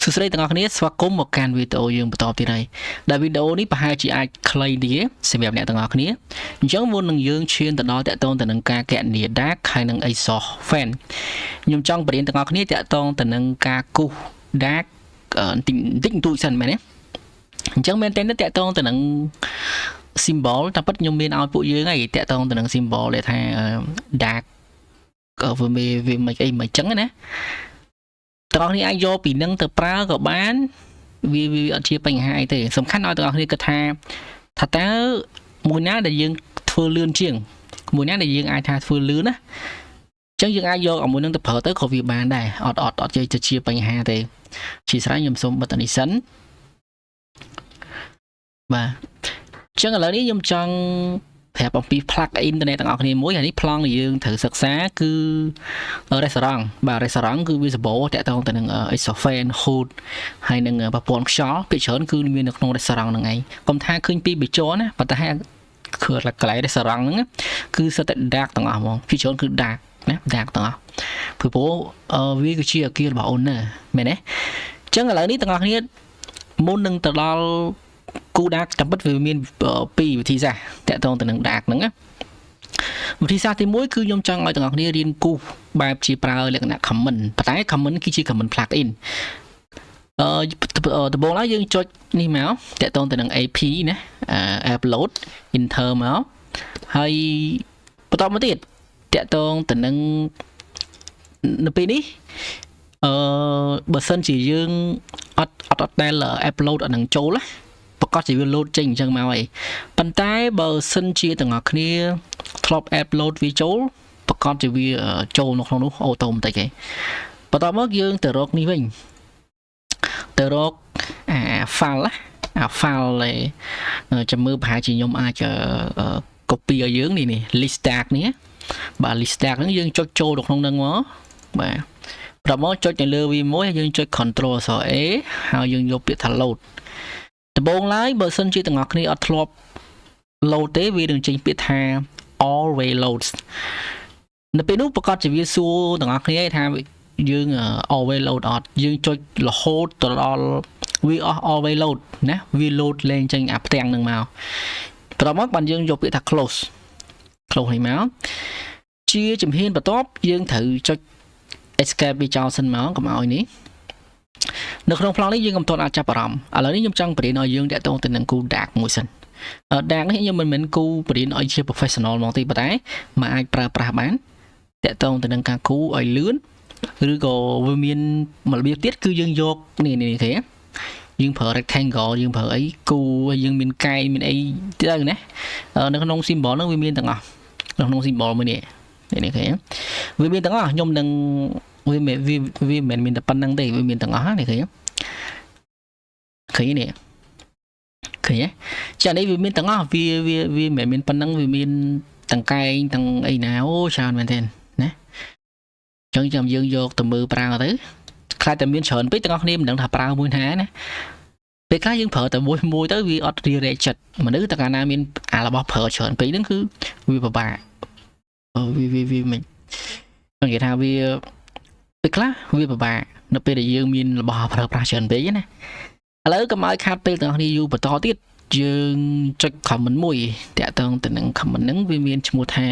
សួស្តីទាំងអស់គ្នាស្វាគមន៍មកកាន់វីដេអូយើងបន្តទៀតហើយដែលវីដេអូនេះប្រហែលជាអាចខ្លីទេសម្រាប់អ្នកទាំងអស់គ្នាអញ្ចឹងមុននឹងយើងឈានទៅដល់តាក់ទងទៅនឹងការកណនី Dark ហើយនឹង Exhaust Fan ខ្ញុំចង់បរៀនទាំងអស់គ្នាតាក់ទងទៅនឹងការគូស Dark តិចតួចសិនមែនទេអញ្ចឹងមែនតើតាក់ទងទៅនឹង symbol តែពិតខ្ញុំមានឲ្យពួកយើងហើយតាក់ទងទៅនឹង symbol ដែលថា Dark វាមិនអីមិនអញ្ចឹងណាទាំងអស់គ្នាអាចយកពីនឹងទៅប្រើក៏បានវាអត់ជាបញ្ហាអីទេសំខាន់ឲ្យទាំងអស់គ្នាគិតថាតើមួយណាដែលយើងធ្វើលឿនជាងមួយណាដែលយើងអាចថាធ្វើលឿនណាអញ្ចឹងយើងអាចយកឲ្យមួយនឹងទៅប្រើទៅក៏វាបានដែរអត់ជាបញ្ហាទេជាស្រេចខ្ញុំសូមបិទនេះសិនបាទអញ្ចឹងឥឡូវនេះខ្ញុំចង់ប្រាប់អំពី plug-in ទៅអ្នកទាំងអស់គ្នាមួយហើយនេះប្លង់ដែលយើងត្រូវសិក្សាគឺ restaurant បាទ restaurant គឺវាសម្បូរតាក់ទងទៅនឹង exhaust fan hood ហើយនឹងប្រព័ន្ធខ្យល់ភាគច្រើនគឺមាននៅក្នុង restaurant ហ្នឹងឯងកុំថាឃើញពីប៊ីចណាប៉ុន្តែគឺកន្លែង restaurant ហ្នឹងគឺសិតតែ dark ទាំងអស់ហ្មងភាគច្រើនគឺ dark ណា dark ទាំងអស់ព្រោះវាគឺជាអគាររបស់ owner មែនទេអញ្ចឹងឥឡូវនេះទាំងអស់គ្នាមុននឹងទៅដល់គូ Dark តាមពិតវាមានពីរវិធីសាស្ត្រតាក់ទងទៅនឹង Dark ហ្នឹងណាវិធីសាស្ត្រទី1គឺខ្ញុំចង់ឲ្យទាំងអស់គ្នារៀនគូសបែបជាប្រើលក្ខណៈ comment ប៉ុន្តែ comment គឺជា comment plug-in ដំបូងឡើយយើងចុចនេះមកតាក់ទងទៅនឹង AP ណា upload enter មកហើយបន្តមកទៀតតាក់ទងទៅនឹងនៅពេលនេះបើសិនជាយើងអត់ដែល upload អានឹងចូលណាប្រកាសជាវា load ចេញអញ្ចឹងមកហើយប៉ុន្តែបើសិនជាទាំងអស់គ្នាធ្លាប់ upload វាចូលប្រកាសជាវាចូលនៅក្នុងនោះអូតូម៉ាទិកឯងបន្តមកយើងទៅរកនេះវិញទៅរកfile អា file ចាំមើលប្រហែលជាខ្ញុំអាច copy ឲ្យយើងនេះ list tag នេះបាទ list tag ហ្នឹងយើងចុចចូលទៅក្នុងហ្នឹងមកបាទបន្តមកចុចនៅលើវាមួយយើងចុច control A ហើយយើងយកពាក្យថា loadដំបូងឡើយបើសិនជាទាំងអស់គ្នាអត់ធ្លាប់ load ទេវានឹងចេញពាក្យថា always loads នៅពេលនោះប្រកាសជាវាសួរទាំងអស់គ្នាថាយើង always load អត់យើងចុចរហូតទៅដល់វាអស់ always load ណាវា load លេងចេញអាផ្ទាំងហ្នឹងមកបន្ទាប់មកបានយើងយកពាក្យថា close នេះមកជាជំហានបន្ទាប់យើងត្រូវចុច escape វាចោលសិនមកកុំឲ្យនេះនៅក្នុងប្លង់នេះយើងកំទាត់អាចចាប់អារម្មណ៍ឥឡូវនេះខ្ញុំចង់បរៀនឲ្យយើងតាក់ទងទៅនឹងគូ Dark មួយសិនDark នេះខ្ញុំមិនមែនគូបរៀនឲ្យជា professional ហ្មងទេប៉ុន្តែមកអាចប្រើប្រាស់បានតាក់ទងទៅនឹងការគូឲ្យលឿនឬក៏វាមានមួយរបៀបទៀតគឺយើងយកនេះទេយើងប្រើ rectangle យើងប្រើអីគូយើងមានកែមានអីទៅណានៅក្នុង symbol ហ្នឹងវាមានទាំងអស់នៅក្នុង symbol មួយនេះទេវាមានទាំងអស់ខ្ញុំនឹងវាមិនមានតែប៉ុណ្្នឹងទេវាមានទាំងអស់នេះឃើញនេះឃើញចានេះវាមានទាំងអស់វាមិនមានប៉ុណ្្នឹងវាមានទាំងកែងទាំងអីណាអូច្រើនមែនទេណាអញ្ចឹងចាំយើងយកទៅមើលប្រើទៅខ្លាចតែមានច្រើនពេកទាំងអស់គ្នាមិនដឹងថាប្រើមួយណាណាពេលខ្លះយើងប្រើតែមួយទៅវាអត់រៀបរែកចិត្តមនុស្សតែកាលណាមានអារបស់ប្រើច្រើនពេកហ្នឹងគឺវាពិបាកវាមិននិយាយថាវាពេលខ្លះវាពិបាកនៅពេលដែលយើងមានរបស់ប្រើប្រាស់ច្រើនពេកណាឥឡូវកុំឲ្យខាតពេលទាំងអស់គ្នាយូរបន្តទៀតយើងចុច comment មួយតាក់ទងទៅនឹង comment ហ្នឹងវាមានឈ្មោះថា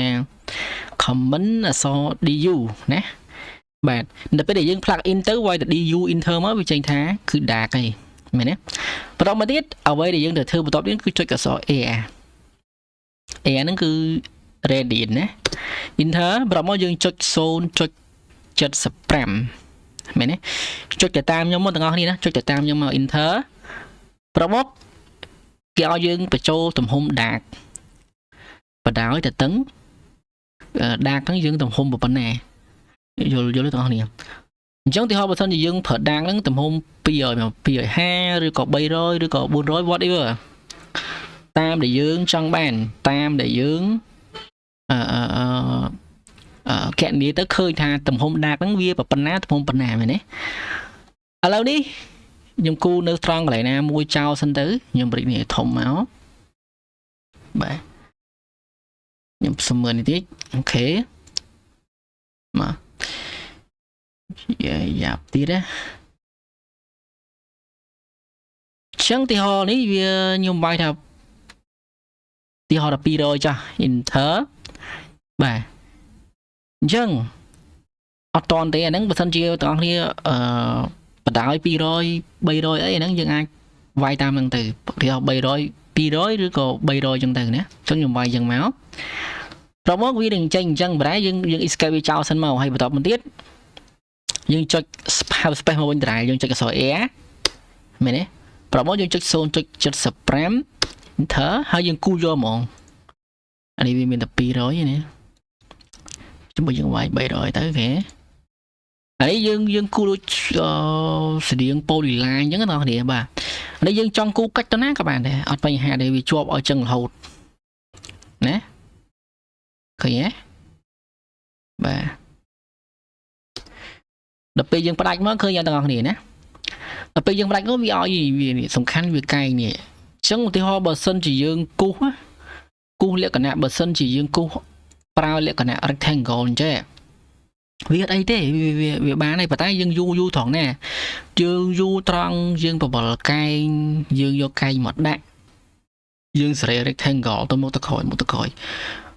comment អក្សរ du ណាបាទនៅពេលដែលយើង plug in ទៅវាយទៅ du enter មកវាចេញថាគឺ dark ឯងមែនទេបន្តមកទៀតអ្វីដែលយើងត្រូវធ្វើបន្តទៀតគឺចុចអក្សរ a ហ្នឹងគឺ radian ណា enter បន្តមកយើងចុច 0.75 មែនទេចុចទៅតាមខ្ញុំមកទាំងអស់គ្នាណាចុចទៅតាមខ្ញុំមក enter ប្រមកគេឲ្យយើងបញ្ចូលទំហំ dark បដោយតតឹង dark ហ្នឹងយើងទំហំប៉ុណ្ណាយល់ទេទាំងអស់គ្នាអញ្ចឹងទីហោបើសិនជាយើងប្រើ dark ហ្នឹងទំហំ250ឬក៏300ឬក៏400 whatever តាមដែលយើងចង់បានតាមដែលយើងកណនីទៅឃើញថាទំហំ Dark ហ្នឹងវាប៉ុណ្ណាទំហំប៉ុណ្ណាមែនទេឥឡូវនេះខ្ញុំគូនៅត្រង់កន្លែងណាមួយចោលសិនទៅខ្ញុំព្រិចនេះធំមកបាទខ្ញុំស្មើនេះតិចអូខេមកយ៉ាប់ទៀតណា chẳng thì họ ní vì nhung bài thập thì họ là pi rồi cho inter bà chẳng ở toàn thế nắng bật sân chiều toàn thì bật đảo pi rồi bay rồi ấy nắng dừng ai vài tam lần từ thì họ bay rồi pi rồi rồi có bay rồi chân từ nữa chẳng nhung bài dừng máu rồi mất quy định tranh chẳng bà dừng escape trao sân màu hay bật tập một tiết dừng cho space một bên trái dừng cho cái sỏi é mày đấy rồi mất dừng cho zone cho spam thở hay dừng cu vô mòn anh đi mình tập pi rồi vậy nè chúng bây giờ ngoài bay rồi tới kìa ấy dương cu sử dụng polyline những cái đó thì bà lấy dương trong cu cách đó nát các bạn này ở bên hà để bị chụp ở chân hột nè kìa bà đập bây dương bắt đánh mới khơi ra tầng này nè đập bây dương bắt đánh có vì gì vì sòng khăn vì cay nhỉ chẳng một tí ho bờ sân chỉ dương cu á cu liệu cả nè bờ sân chỉ dương cu bao liệu cả nè rectangle chứ việc ấy thế việc bán này phải tay dương du thoáng nè dương du trăng dương bờ cay dương vô cay một đạn dương sẽ rectangle tôi một tờ khỏi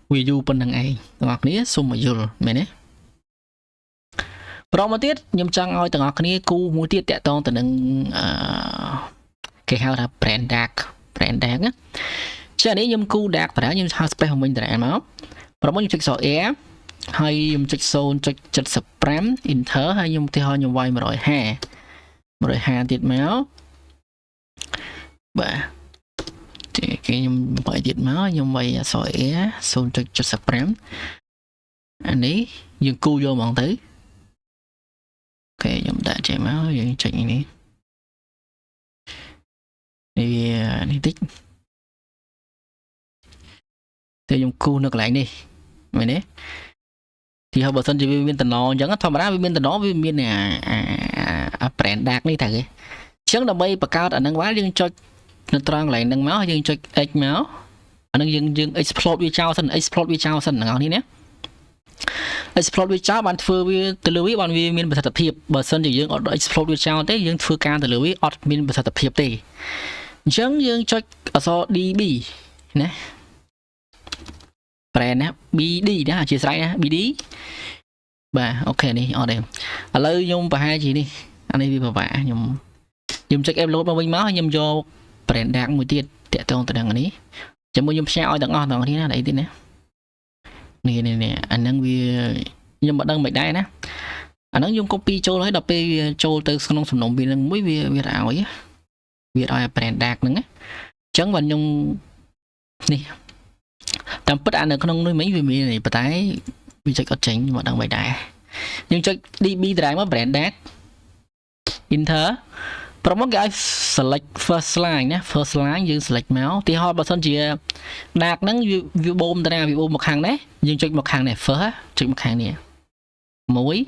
vì du bên đằng ấy ngọc ní xung mà dừa mày đấy rồi một tiết nhầm chăng oi từ ngọc ní cu mua tiết tẹt to từ đằng cái hao là brand dark á cho nên nhầm cu dark phải nhầm house space của mình tại máu rồi muốn check sổ é hay nhầm check zone check spam inter hay nhầm thì họ nhầm vay mà rồi hà tiết máu bà thì cái nhầm vay tiết máu nhầm vay sổ é zone check spam anh ấy nhầm cu vô mòn tới ok nhầm đã chạy máu những check này đi tích thì dùng cu nước lạnh đi mày đấy thì họ bật sân chỉ viên tần nó chẳng thằng mà viên tần nó viên này brand dark đi thằng chẳng là bay bạc cao ở năng quá nhưng cho nó trăng lại năng máu nhưng cho x máu năng nhưng explode với trao sân ngon đi nhé explode với trao bạn phơi với từ lưới bạn vì miền bờ thật thiệp bờ sân chỉ dương ở explode với trao thế nhưng phơi can từ lưới ở miền bờ thật thiệp tì chẳng nhưng cho ở so đi bì nè brand á BD đó chia sẻ á BD bà ok đi ở đây ở lời nhung bà hai chị đi anh đi bà vả nhung check em lốt bao nhiêu máu nhung vô brand đáng một tiết tẹt tông từ đằng này chẳng bao nhung xe oi tầng ngon tầng thế nào đấy tin nè anh đang vì nhung bạn đang mệt đây nè anh đang dùng copy cho lấy đập cho từ không sầm nồng vì đang mới vì ảo ấy vì oi brand đạt nữa chẳng bằng nhung nè tầm bất an ở trong nuôi mấy vì mình này tái vì chạy có tránh mà đang bày đại nhưng cho đi bi đại mà brand đắt inter promo cái select first line nhé first line dương select máu thì họ bảo sân chỉ đạt nắng vì bom ta nào vì bom một hàng đấy nhưng cho một hàng này first cho một hàng này muối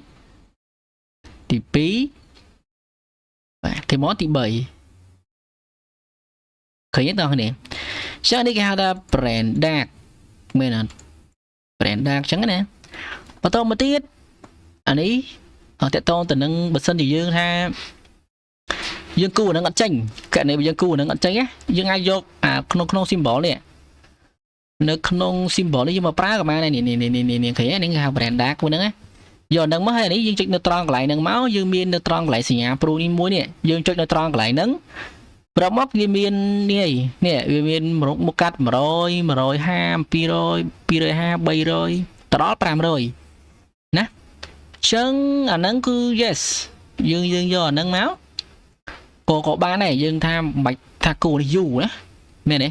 thì pí thì món thì bảy khởi nhất tao này sao đi cái là brand đắt mình là brand đắt chẳng nè và tôi mới tiết anh ấy ở tại tôi từ nâng bật sân thì dương ha dương cu nó ngắt chanh cái này dương cu nó ngắt chanh á dương ai vô không symbol này nó không symbol nhưng mà pra của ma này nè thấy những cái brand đắt của nó á giờ nâng mất hay đấy dương trích neutron lại nâng máu dương miên neutron lại xì nhà pro đi muối nè dương trích neutron lại nâng rồi móc viên miên nè viên một cắt mà rồi ha pi rồi ha bay rồi đó pram rồi nè chân à nâng cứ yes dương do nâng máu có ba này dương tham bạch tha cô đi dù đó nè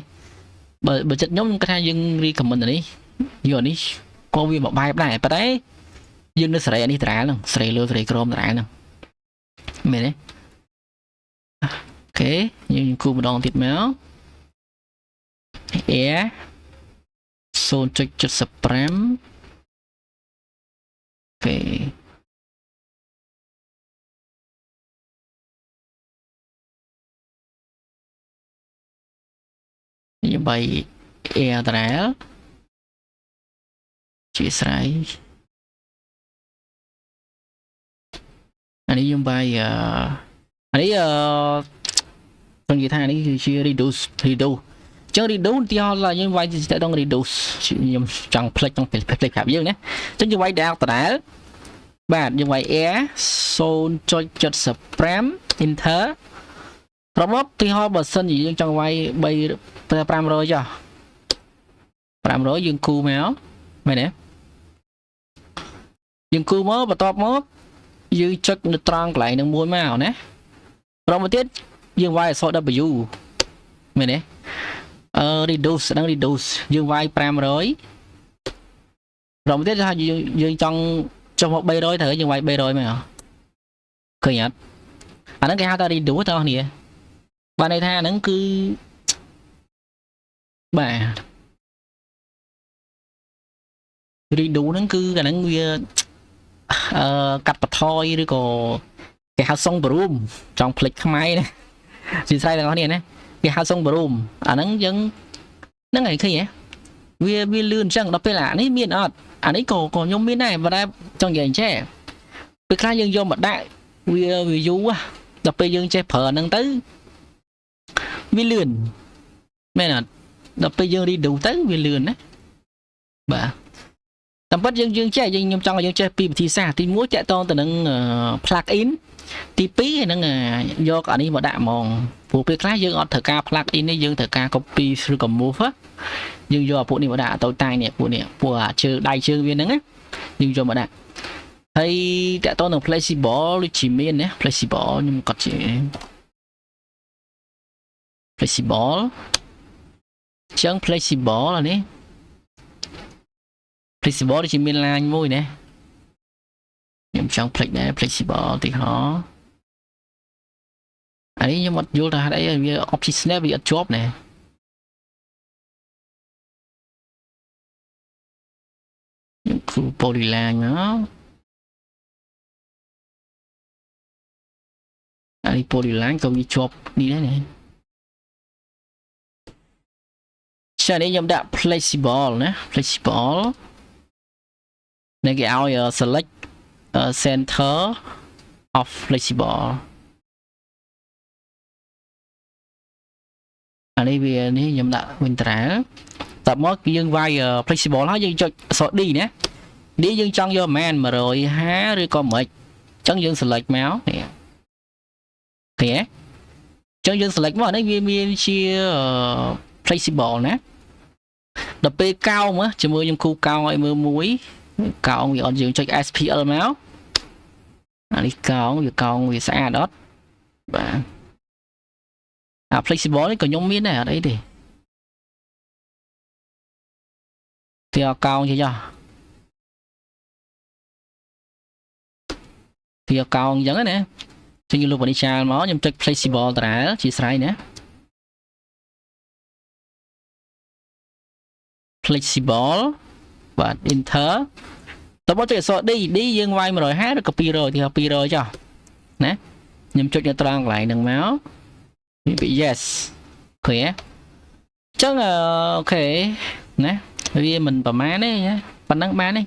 bởi chất nhóm cái thay dương đi cầm mình rồi đi giờ đi có viên một bài này phải đấy dương nó sẽ đi trả luôn sẽ lừa sẽ chrome trả luôn mẹ đấy ok nhưng cô một đòn thịt máu é son chất spam ok như vậy e trả chỉ sai anh ấy dùng bài anh ấy trongនិយាយថានេះគឺជា reduce ចឹង reduce ទីហោlàយើងវាយតែដល់ reduce ខ្ញុំចង់ផ្លេចប្រាប់យើងណាចឹងយើងវាយដែលដដែលបាទយើងវាយ air 0.75 enter ប្រមកទីហោបើសិនជាយើងចង់វាយ500ចុះ500យើងគូមកមែនទេយើងគូមកបន្ទាប់មកយើងចុចនៅត្រង់កន្លែងនឹងមួយមកណាប្រមកទៀតយើងវាយអក្សរ W មែនទេreduce ហ្នឹង reduce យើងវាយ500ប្រមកទៀតថាយើងចង់ចុះមក300ត្រូវយើងវាយ300មកឃើញអត់អាហ្នឹងគេហៅថា reduce បងប្អូនបានន័យថាហ្នឹងគឺបាទ redo ហ្នឹងគឺអាហ្នឹងវាកាត់បន្ថយឬក៏គេហៅសុងបរូមចង់ផ្លិចខ្មែរណាស៊ីស្រ័យទាំងអស់គ្នាណាគេហៅសុងបរូមអាហ្នឹងយើងហ្នឹងឯងឃើញហ៎វាលឿនអញ្ចឹងដល់ពេលអានេះមានអត់អានេះក៏ខ្ញុំមានដែរប៉ុន្តែចង់និយាយអញ្ចេះពេលខ្លះយើងយកមកដាក់វាយូរដល់ពេលយើងចេះប្រើហ្នឹងទៅវាលឿនមែនអត់ដល់ពេលយើង redo ទៅវាលឿនណាបាទតាមពិតយើងចេះខ្ញុំចង់ឲ្យយើងចេះពីវិធីសាស្ត្រទី1តាក់ទងទៅនឹង plug in ទី2ហ្នឹងយកអានេះមកដាក់ហ្មងព្រោះពេលខ្លះយើងអត់ត្រូវការ plug in នេះយើងត្រូវការ copy ឬក៏ move យើងយកអាពួកនេះមកដាក់តូចតាចនេះពួកនេះពួកជើងដៃជើងវាហ្នឹងយើងយកមកដាក់ហើយតាក់ទងនឹង flexible ដូចជាមានណា flexible ខ្ញុំកត់ជា flexible ចឹង flexible អានេះflexible ដូចជាមាន line មួយណាខ្ញុំចង់ផ្លេចដែរ flexible ទីហោអានេះខ្ញុំអត់យល់ថាហេតុអីវា option snap វាអត់ជាប់ណាខ្ញុំគូ polyline មកអានេះ polyline ក៏វាជាប់នេះដែរណាចានេះខ្ញុំដាក់ flexible ណា flexible នេះគេឲ្យ select center of flexible អានេះវានេះខ្ញុំដាក់ winter តបមកយើងវាយ flexible ហើយយើងចុចអក្សរ D ណា D យើងចង់យកប្រហែល150ឬក៏មិនអញ្ចឹងយើង select មកនេះឃើញទេអញ្ចឹងយើង select មកនេះវាមានជា flexible ណាដល់ពេលកោងជាមួយខ្ញុំគូកោងឲ្យមើលមួយកោងវាអត់យើងចុច SPL មកអានេះកោងវាស្អាតអត់បាទអា flexible នេះក៏ខ្ញុំមានដែរអត់អីទេទីអកោងជាចុះទីអកោងអញ្ចឹងណាចឹងយើងលុបអានេះចោលមកខ្ញុំចុច flexible តារាជាស្រ័យណា flexible បាទ enter តបទៅអក្សរ D យើងវាយ150ឬក៏200ទី200ចុះណាខ្ញុំចុចនៅត្រង់កន្លែងហ្នឹងមកវា yes ឃើញទេអញ្ចឹងអូខេណាវាមិនប្រមាណទេណាប៉ុណ្ណឹងបានទេ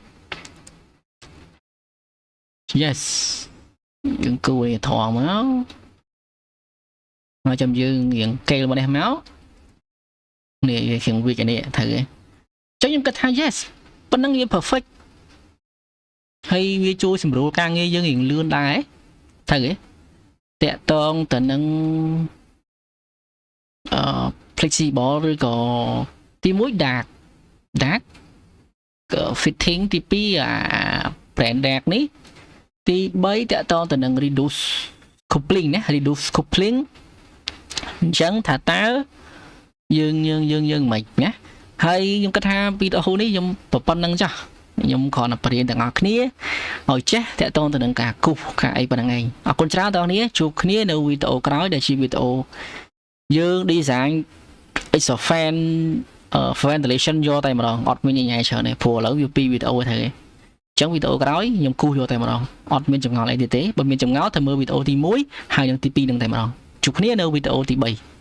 yes យើងគូឲ្យធំមកចាំយើងរៀងកេលមកនេះមកនេះវាជាងវិកនេះត្រូវទេចឹងខ្ញុំគិតថា yes ប៉ុណ្ណឹងវា perfect ហើយវាជួយសម្រួលការងារយើងរៀងលឿនដែរត្រូវទេតាក់តងទៅនឹងflexible ឬក៏ទី1 dark fitting ទី2brand dark នេះទី3តាក់តងទៅនឹង reduce coupling ណា reduce coupling អញ្ចឹងថាតើយើងមិនណាហើយខ្ញុំគិតថាវីដេអូនេះខ្ញុំប៉ុណ្្នឹងចាស់ខ្ញុំគ្រាន់តែបរៀនទាំងអស់គ្នាឲ្យចេះតាក់ទងទៅនឹងការគូសការអីប៉ុណ្្នឹងឯងអរគុណច្រើនបងប្អូនជួបគ្នានៅវីដេអូក្រោយដែលជាវីដេអូយើង design fan ventilation យកតែម្ដងអត់មានញ៉ៃច្រើនទេព្រោះឥឡូវវា2វីដេអូទៅហើយអញ្ចឹងវីដេអូក្រោយខ្ញុំគូសយកតែម្ដងអត់មានចម្ងល់អីទេបើមានចម្ងល់ទៅមើលវីដេអូទី1ហើយនឹងទី2នឹងតែម្ដងជួបគ្នានៅវីដេអូទី3